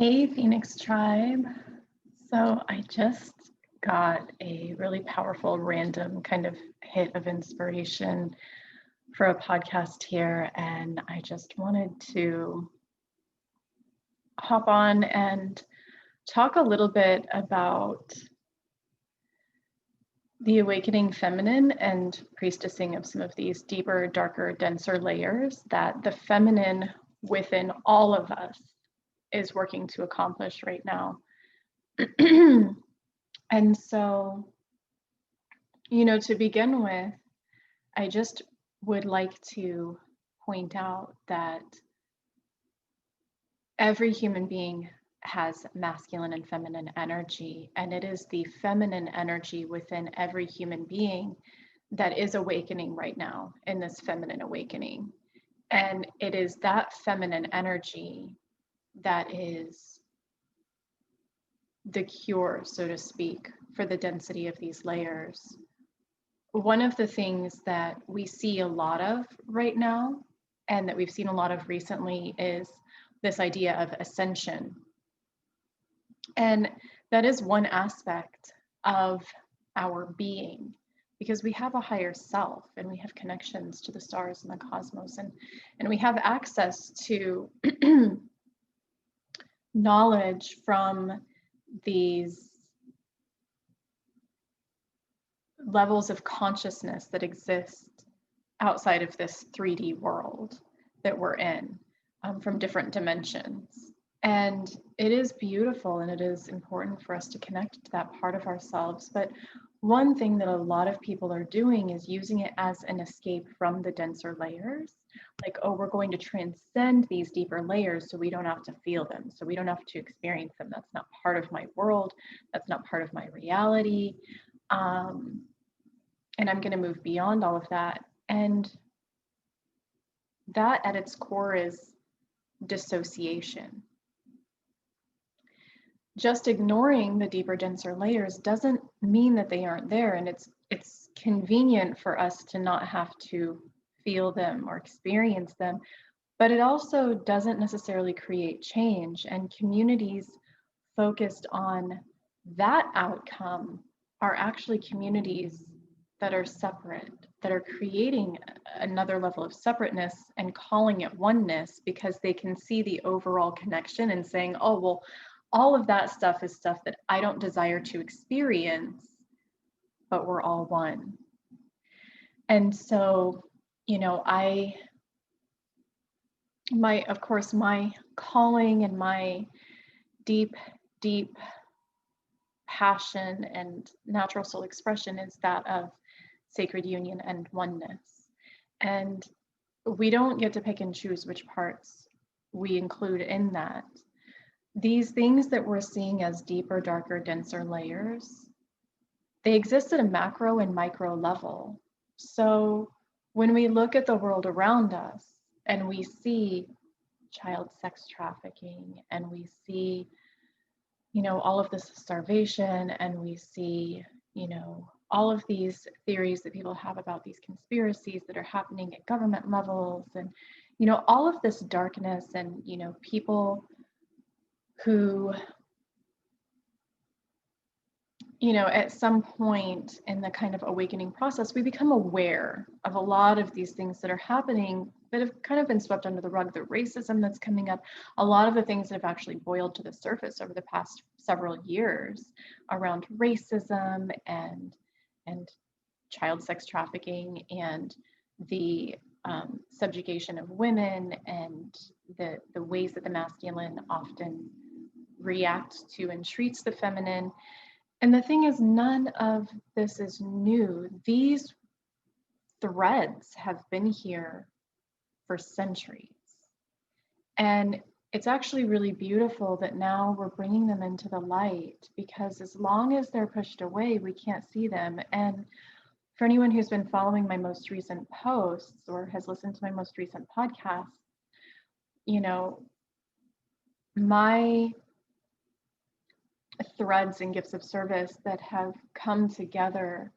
Hey, Phoenix Tribe. So I just got a really powerful random kind of hit of inspiration for a podcast here, and I just wanted to hop on and talk a little bit about the awakening feminine and priestessing of some of these deeper, darker, denser layers that the feminine within all of us is working to accomplish right now. And so, to begin with, I just would like to point out that every human being has masculine and feminine energy, and it is the feminine energy within every human being that is awakening right now in this feminine awakening. And it is that feminine energy that is the cure, so to speak, for the density of these layers. One of the things that we see a lot of right now, and that we've seen a lot of recently, is this idea of ascension. And that is one aspect of our being, because we have a higher self and we have connections to the stars and the cosmos, and we have access to knowledge from these levels of consciousness that exist outside of this 3D world that we're in, from different dimensions. And it is beautiful, and it is important for us to connect to that part of ourselves. But one thing that a lot of people are doing is using it as an escape from the denser layers. Like, oh, we're going to transcend these deeper layers so we don't have to feel them, so we don't have to experience them. That's not part of my world. That's not part of my reality. And I'm going to move beyond all of that. And that at its core is dissociation. Just ignoring the deeper, denser layers doesn't mean that they aren't there. And it's convenient for us to not have to feel them or experience them, but it also doesn't necessarily create change. And communities focused on that outcome are actually communities that are separate, that are creating another level of separateness and calling it oneness, because they can see the overall connection and saying, oh, well, all of that stuff is stuff that I don't desire to experience, but we're all one. And so, of course, my calling and my deep passion and natural soul expression is that of sacred union and oneness. And we don't get to pick and choose which parts we include in that. These things that we're seeing as deeper, darker, denser layers, they exist at a macro and micro level. So when we look at the world around us and we see child sex trafficking, and we see, all of this starvation, and we see, all of these theories that people have about these conspiracies that are happening at government levels, and, all of this darkness, and, people who, at some point in the kind of awakening process, we become aware of a lot of these things that are happening that have kind of been swept under the rug. The racism that's coming up, a lot of the things that have actually boiled to the surface over the past several years around racism and child sex trafficking and the subjugation of women, and the ways that the masculine often reacts to and treats the feminine. And the thing is, none of this is new. These threads have been here for centuries. And it's actually really beautiful that now we're bringing them into the light, because as long as they're pushed away, we can't see them. And for anyone who's been following my most recent posts or has listened to my most recent podcast, my threads and gifts of service that have come together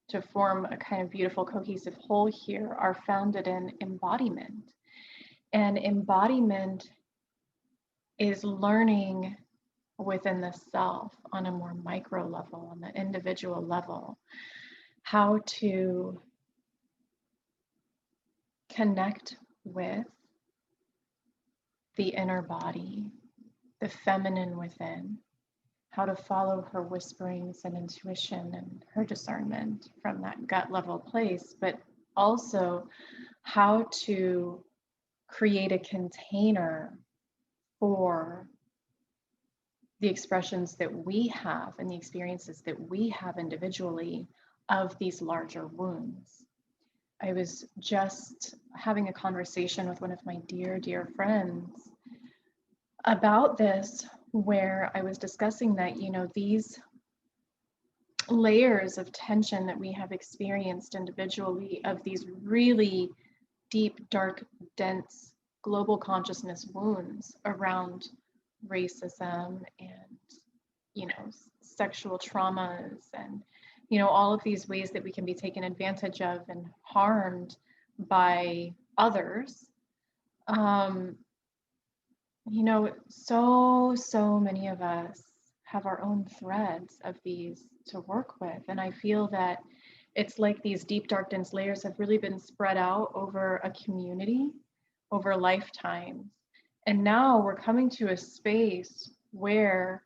to form a kind of beautiful cohesive whole here are founded in embodiment. And embodiment is learning within the self on a more micro level, on the individual level, how to connect with the inner body, the feminine within, how to follow her whisperings and intuition and her discernment from that gut level place, but also how to create a container for the expressions that we have and the experiences that we have individually of these larger wounds. I was just having a conversation with one of my dear, dear friends about this, where I was discussing that, you know, these layers of tension that we have experienced individually of these really deep, dark, dense global consciousness wounds around racism and, you know, sexual traumas and, you know, all of these ways that we can be taken advantage of and harmed by others. You know, so many of us have our own threads of these to work with. And I feel that it's like these deep, dark, dense layers have really been spread out over a community, over lifetimes. And now we're coming to a space where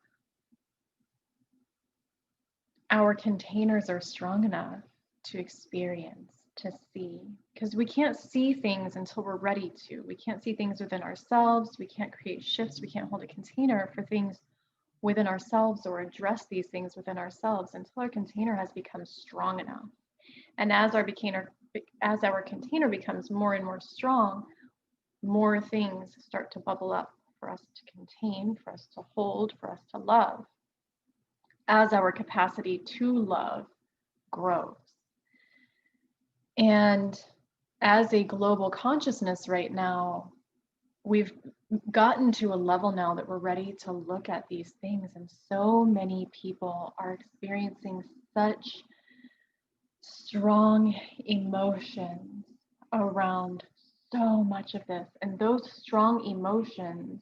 our containers are strong enough to experience, to see, because we can't see things until we're ready to. We can't see things within ourselves. We can't create shifts. We can't hold a container for things within ourselves or address these things within ourselves until our container has become strong enough. And as our container becomes more and more strong, more things start to bubble up for us to contain, for us to hold, for us to love, as our capacity to love grows. And as a global consciousness right now, we've gotten to a level now that we're ready to look at these things, and so many people are experiencing such strong emotions around so much of this, and those strong emotions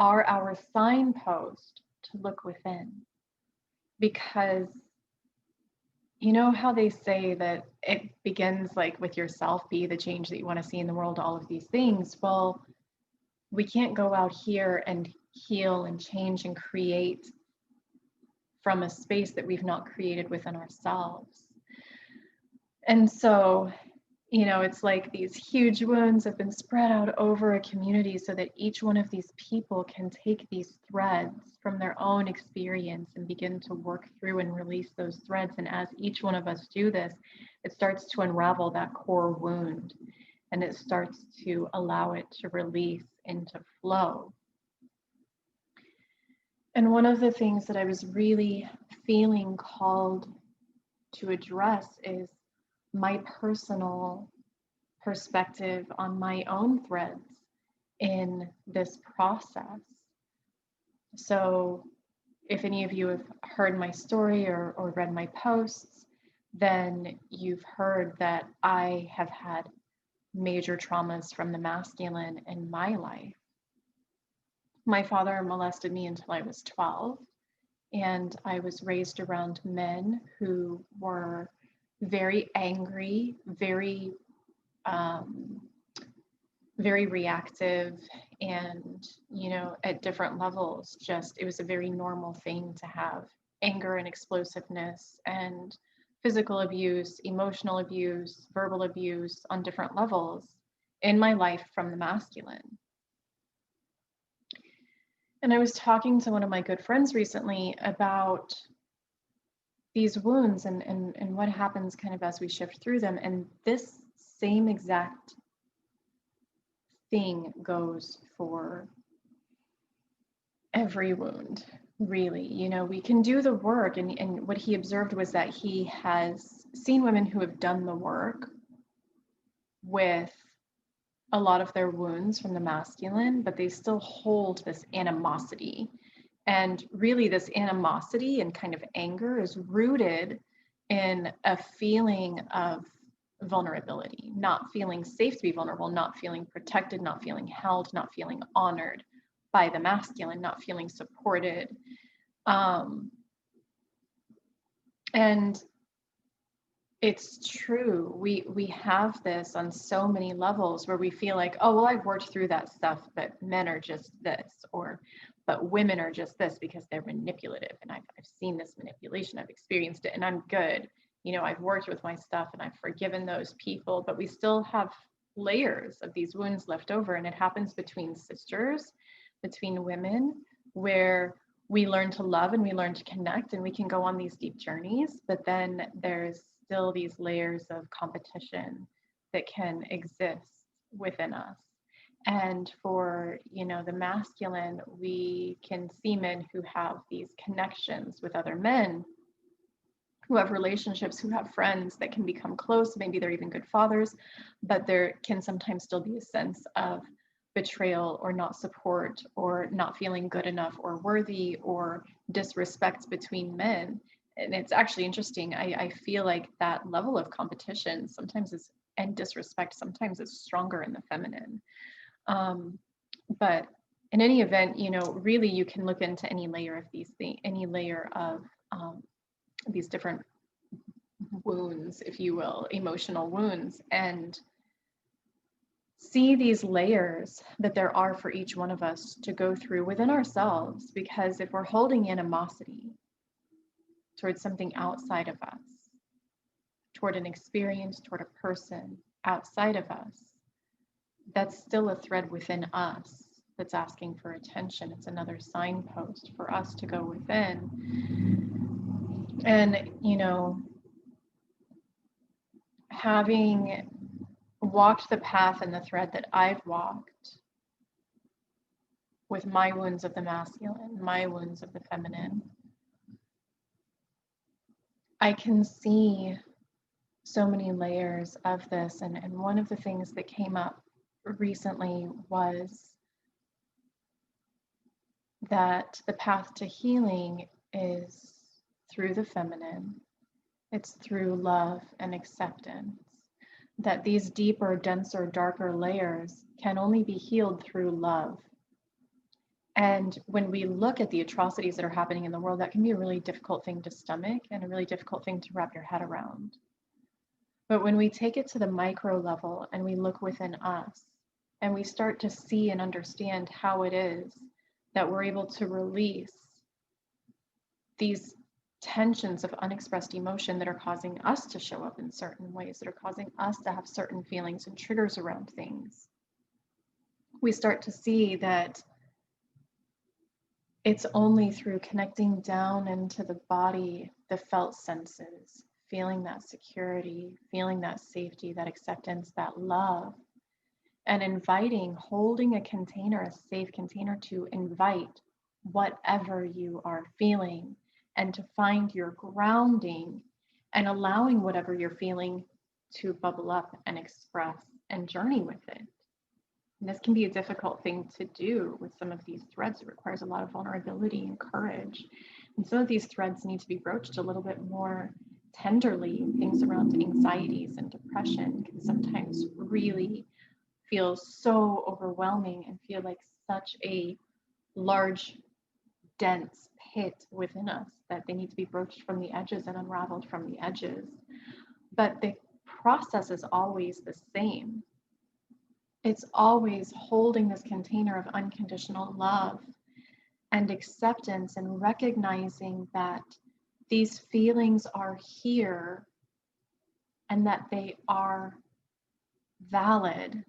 are our signpost to look within. Because you know how they say that it begins like with yourself, be the change that you want to see in the world, all of these things. Well, we can't go out here and heal and change and create from a space that we've not created within ourselves. And so, you know, it's like these huge wounds have been spread out over a community so that each one of these people can take these threads from their own experience and begin to work through and release those threads. And as each one of us do this, it starts to unravel that core wound, and it starts to allow it to release into flow. And one of the things that I was really feeling called to address is my personal perspective on my own threads in this process. So if any of you have heard my story or read my posts, then you've heard that I have had major traumas from the masculine in my life. My father molested me until I was 12, and I was raised around men who were very angry, very reactive, and, you know, at different levels, just it was a very normal thing to have anger and explosiveness and physical abuse, emotional abuse, verbal abuse on different levels in my life from the masculine. And I was talking to one of my good friends recently about these wounds and what happens kind of as we shift through them. And this same exact thing goes for every wound, really. You know, we can do the work. And what he observed was that he has seen women who have done the work with a lot of their wounds from the masculine, but they still hold this animosity. And really, this animosity and kind of anger is rooted in a feeling of vulnerability, not feeling safe to be vulnerable, not feeling protected, not feeling held, not feeling honored by the masculine, not feeling supported. And it's true. We have this on so many levels where we feel like, oh, well, I've worked through that stuff, but men are just this, or but women are just this because they're manipulative. And I've seen this manipulation, I've experienced it, and I'm good. You know, I've worked with my stuff and I've forgiven those people, but we still have layers of these wounds left over. And it happens between sisters, between women, where we learn to love and we learn to connect and we can go on these deep journeys, but then there's still these layers of competition that can exist within us. And for, you know, the masculine, we can see men who have these connections with other men, who have relationships, who have friends that can become close. Maybe they're even good fathers, but there can sometimes still be a sense of betrayal or not support or not feeling good enough or worthy or disrespect between men. And it's actually interesting. I feel like that level of competition sometimes is, and disrespect sometimes is stronger in the feminine. But in any event, you know, really you can look into any layer of these things, any layer of these different wounds, if you will, emotional wounds, and see these layers that there are for each one of us to go through within ourselves. Because if we're holding animosity towards something outside of us, toward an experience, toward a person outside of us, that's still a thread within us that's asking for attention. It's another signpost for us to go within. And, you know, having walked the path and the thread that I've walked with my wounds of the masculine, my wounds of the feminine, I can see so many layers of this. And one of the things that came up recently was that the path to healing is through the feminine. It's through love and acceptance. That these deeper, denser, darker layers can only be healed through love. And when we look at the atrocities that are happening in the world, that can be a really difficult thing to stomach and a really difficult thing to wrap your head around. But when we take it to the micro level and we look within us and we start to see and understand how it is that we're able to release these tensions of unexpressed emotion that are causing us to show up in certain ways, that are causing us to have certain feelings and triggers around things, we start to see that it's only through connecting down into the body, the felt senses, feeling that security, feeling that safety, that acceptance, that love, and inviting, holding a container, a safe container to invite whatever you are feeling and to find your grounding and allowing whatever you're feeling to bubble up and express and journey with it. And this can be a difficult thing to do with some of these threads. It requires a lot of vulnerability and courage. And some of these threads need to be broached a little bit more tenderly. Things around anxieties and depression can sometimes really feel so overwhelming and feel like such a large, dense pit within us that they need to be broached from the edges and unraveled from the edges. But the process is always the same. It's always holding this container of unconditional love and acceptance and recognizing that these feelings are here and that they are valid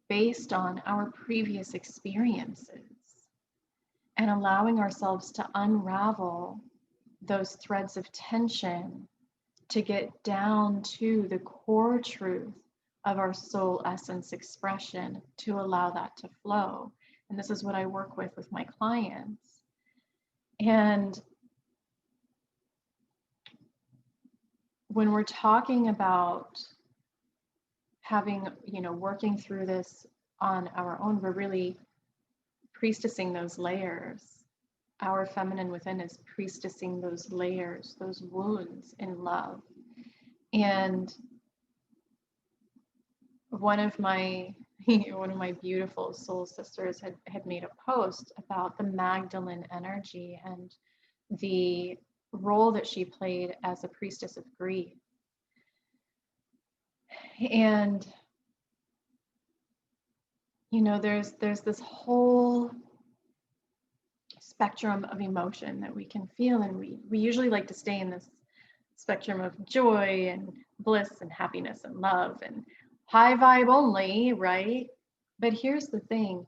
based on our previous experiences, and allowing ourselves to unravel those threads of tension to get down to the core truth of our soul essence expression, to allow that to flow. And this is what I work with my clients. And when we're talking about having, working through this on our own, we're really priestessing those layers. Our feminine within is priestessing those layers, those wounds in love. And one of my one of my beautiful soul sisters had made a post about the Magdalene energy and the role that she played as a priestess of grief. And there's this whole spectrum of emotion that we can feel, and we usually like to stay in this spectrum of joy and bliss and happiness and love and high vibe only, right? But here's the thing: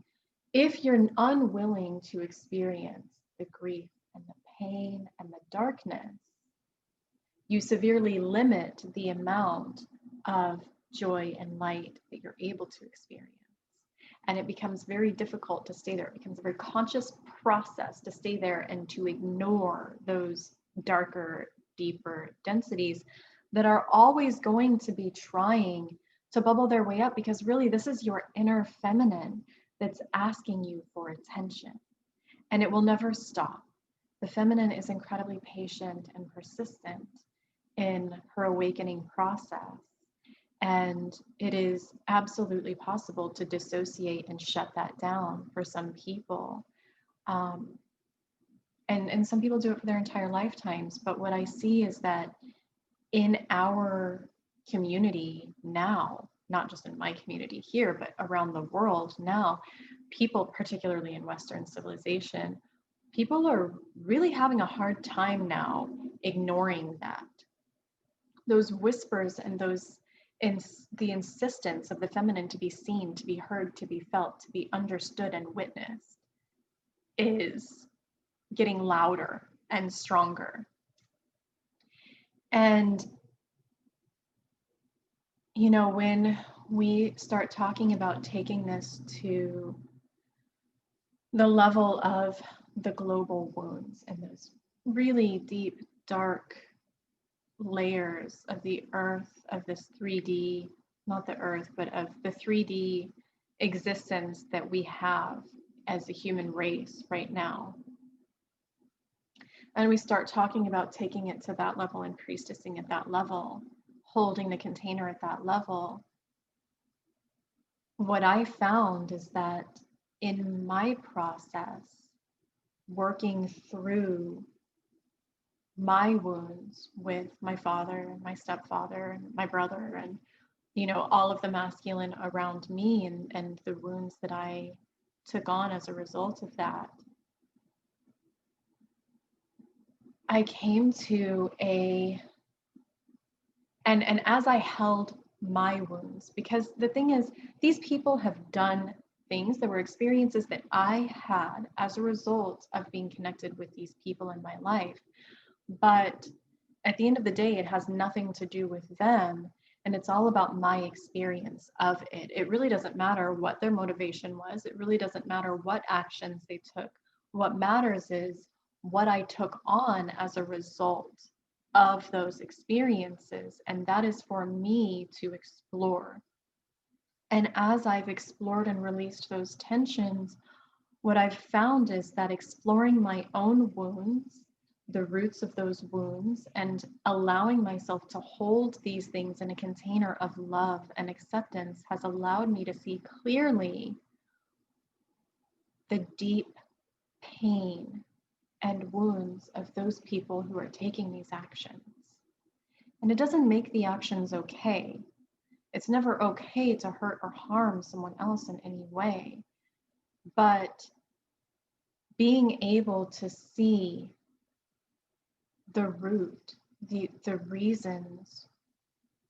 if you're unwilling to experience the grief and the pain and the darkness, you severely limit the amount of joy and light that you're able to experience. And it becomes very difficult to stay there. It becomes a very conscious process to stay there and to ignore those darker, deeper densities that are always going to be trying to bubble their way up, because really this is your inner feminine that's asking you for attention, and it will never stop. The feminine is incredibly patient and persistent in her awakening process. And it is absolutely possible to dissociate and shut that down for some people. And some people do it for their entire lifetimes. But what I see is that in our community now, not just in my community here, but around the world now, people, particularly in Western civilization, people are really having a hard time now ignoring that. Those whispers and the insistence of the feminine to be seen, to be heard, to be felt, to be understood and witnessed is getting louder and stronger. And, when we start talking about taking this to the level of the global wounds and those really deep, dark layers of the earth, of this 3D, not the earth, but of the 3D existence that we have as a human race right now. And we start talking about taking it to that level and priestessing at that level, holding the container at that level. What I found is that in my process, working through my wounds with my father and my stepfather and my brother and all of the masculine around me, and the wounds that I took on as a result of that, I came to and as I held my wounds, because the thing is, these people have done things, there were experiences that I had as a result of being connected with these people in my life. But at the end of the day, it has nothing to do with them. And it's all about my experience of it. It really doesn't matter what their motivation was. It really doesn't matter what actions they took. What matters is what I took on as a result of those experiences. And that is for me to explore. And as I've explored and released those tensions, what I've found is that exploring my own wounds, the roots of those wounds, and allowing myself to hold these things in a container of love and acceptance has allowed me to see clearly the deep pain and wounds of those people who are taking these actions. And it doesn't make the actions okay. It's never okay to hurt or harm someone else in any way. But being able to see the root, the reasons,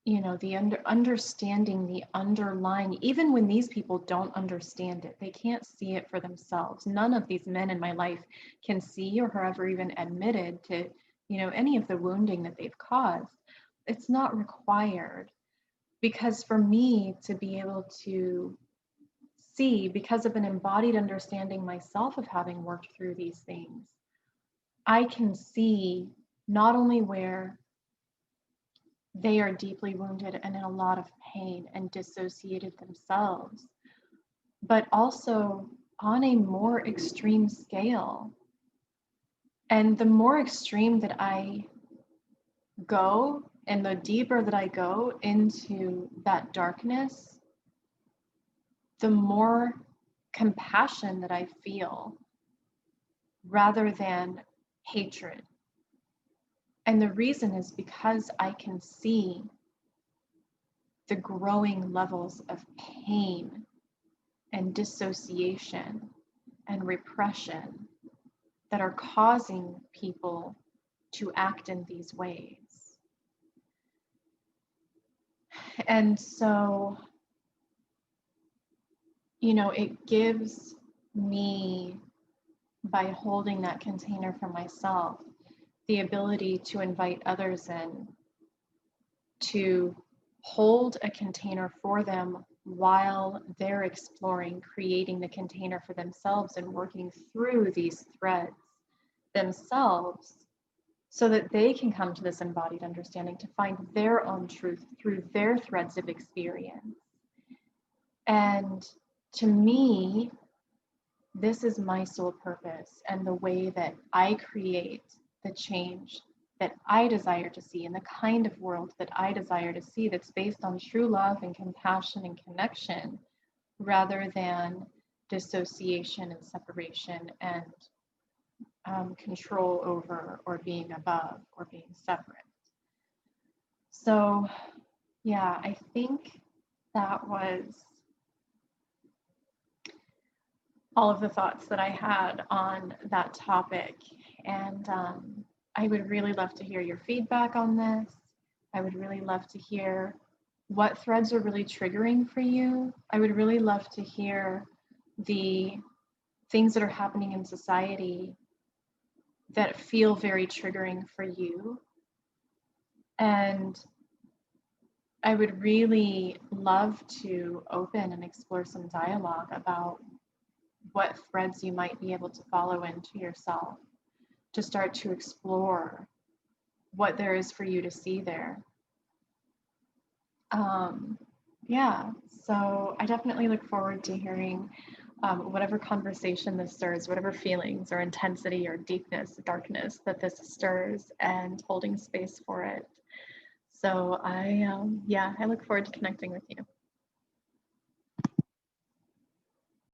the understanding the underlying, even when these people don't understand it, they can't see it for themselves. None of these men in my life can see or have ever even admitted to, any of the wounding that they've caused. It's not required, because for me to be able to see, because of an embodied understanding myself of having worked through these things, I can see not only where they are deeply wounded and in a lot of pain and dissociated themselves, but also on a more extreme scale. And the more extreme that I go and the deeper that I go into that darkness, the more compassion that I feel rather than hatred. And the reason is because I can see the growing levels of pain and dissociation and repression that are causing people to act in these ways. And so, it gives me, by holding that container for myself, the ability to invite others in, to hold a container for them while they're exploring creating the container for themselves and working through these threads themselves, so that they can come to this embodied understanding to find their own truth through their threads of experience. And to me, this is my sole purpose, and the way that I create the change that I desire to see, and the kind of world that I desire to see, that's based on true love and compassion and connection, rather than dissociation and separation and control over, or being above, or being separate. So yeah, I think that was all of the thoughts that I had on that topic. And I would really love to hear your feedback on this. I would really love to hear what threads are really triggering for you. I would really love to hear the things that are happening in society that feel very triggering for you. And I would really love to open and explore some dialogue about what threads you might be able to follow into yourself, to start to explore what there is for you to see there. Yeah, so I definitely look forward to hearing whatever conversation this stirs, whatever feelings or intensity or deepness, darkness that this stirs, and holding space for it. So I look forward to connecting with you.